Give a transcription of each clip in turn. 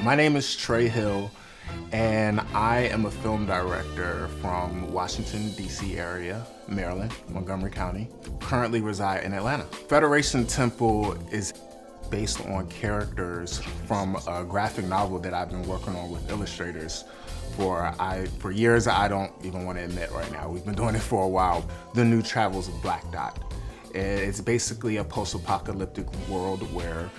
My name is Trei Hill, and I am a film director from Washington, D.C. area, Maryland, Montgomery County. Currently reside in Atlanta. Federation Temple is based on characters from a graphic novel that I've been working on with illustrators for years. I don't even want to admit right now. We've been doing it for a while. The New Travels of Black Dot. It's basically a post-apocalyptic world where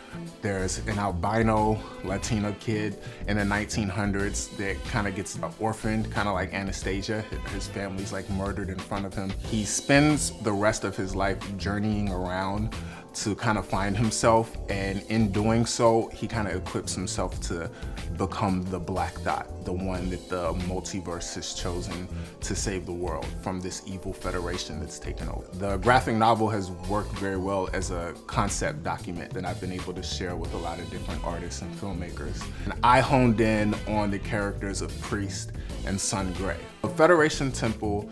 there's an albino Latino kid in the 1900s that kind of gets orphaned, kind of like Anastasia. His family's like murdered in front of him. He spends the rest of his life journeying around to kind of find himself, and in doing so, he kind of equips himself to become the Black Dot, the one that the multiverse has chosen to save the world from this evil federation that's taken over. The graphic novel has worked very well as a concept document that I've been able to share with a lot of different artists and filmmakers. And I honed in on the characters of Priest and Son Gray. Federation Temple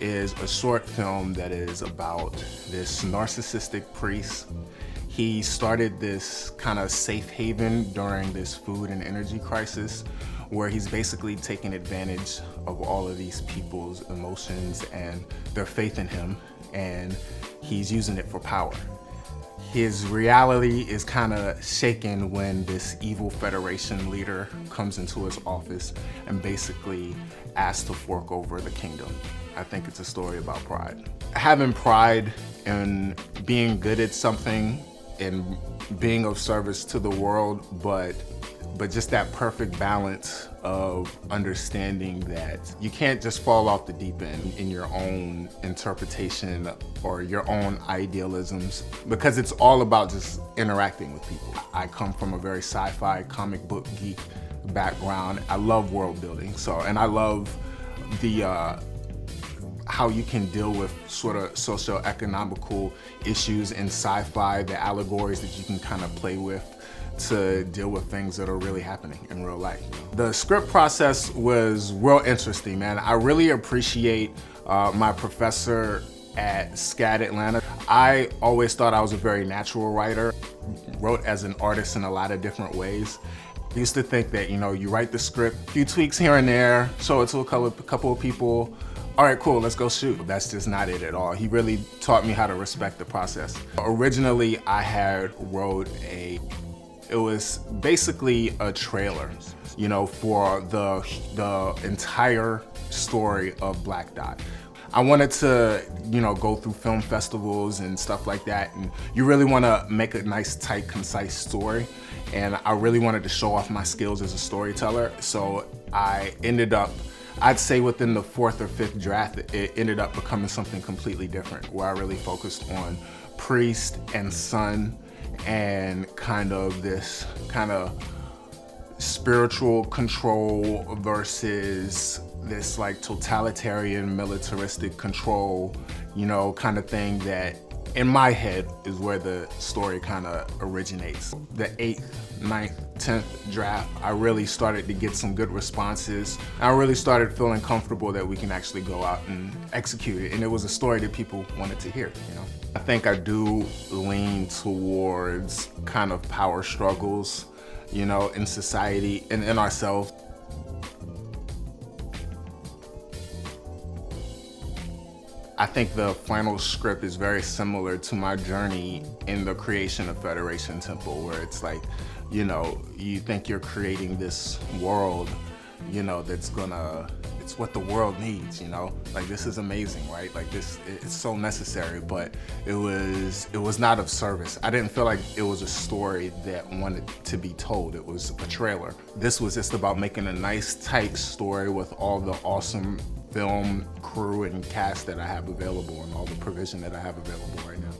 is a short film that is about this narcissistic priest. He started this kind of safe haven during this food and energy crisis, where he's basically taking advantage of all of these people's emotions and their faith in him, and he's using it for power. His reality is kind of shaken when this evil Federation leader comes into his office and basically asks to fork over the kingdom. I think it's a story about pride. Having pride in being good at something and being of service to the world, but just that perfect balance of understanding that you can't just fall off the deep end in your own interpretation or your own idealisms, because it's all about just interacting with people. I come from a very sci-fi comic book geek background. I love world building, and I love the how you can deal with sort of socio-economical issues in sci-fi, the allegories that you can kind of play with to deal with things that are really happening in real life. The script process was real interesting, man. I really appreciate my professor at SCAD Atlanta. I always thought I was a very natural writer, wrote as an artist in a lot of different ways. I used to think that, you write the script, a few tweaks here and there, show it to a couple of people, all right, cool, let's go shoot. That's just not it at all. He really taught me how to respect the process. Originally, I had wrote it was basically a trailer, for the entire story of Black Dot. I wanted to, go through film festivals and stuff like that, and you really want to make a nice, tight, concise story, and I really wanted to show off my skills as a storyteller, so I ended up, I'd say within the fourth or fifth draft, it ended up becoming something completely different, where I really focused on Priest and Son and kind of this kind of spiritual control versus this like totalitarian militaristic control, kind of thing that in my head is where the story kind of originates. The 8th, 9th, 10th draft, I really started to get some good responses. I really started feeling comfortable that we can actually go out and execute it. And it was a story that people wanted to hear, I think I do lean towards kind of power struggles, in society and in ourselves. I think the final script is very similar to my journey in the creation of Federation Temple, where it's like, you think you're creating this world, it's what the world needs, like this is amazing, right? Like this, it's so necessary, but it was not of service. I didn't feel like it was a story that wanted to be told. It was a trailer. This was just about making a nice, tight story with all the awesome film crew and cast that I have available and all the provision that I have available right now.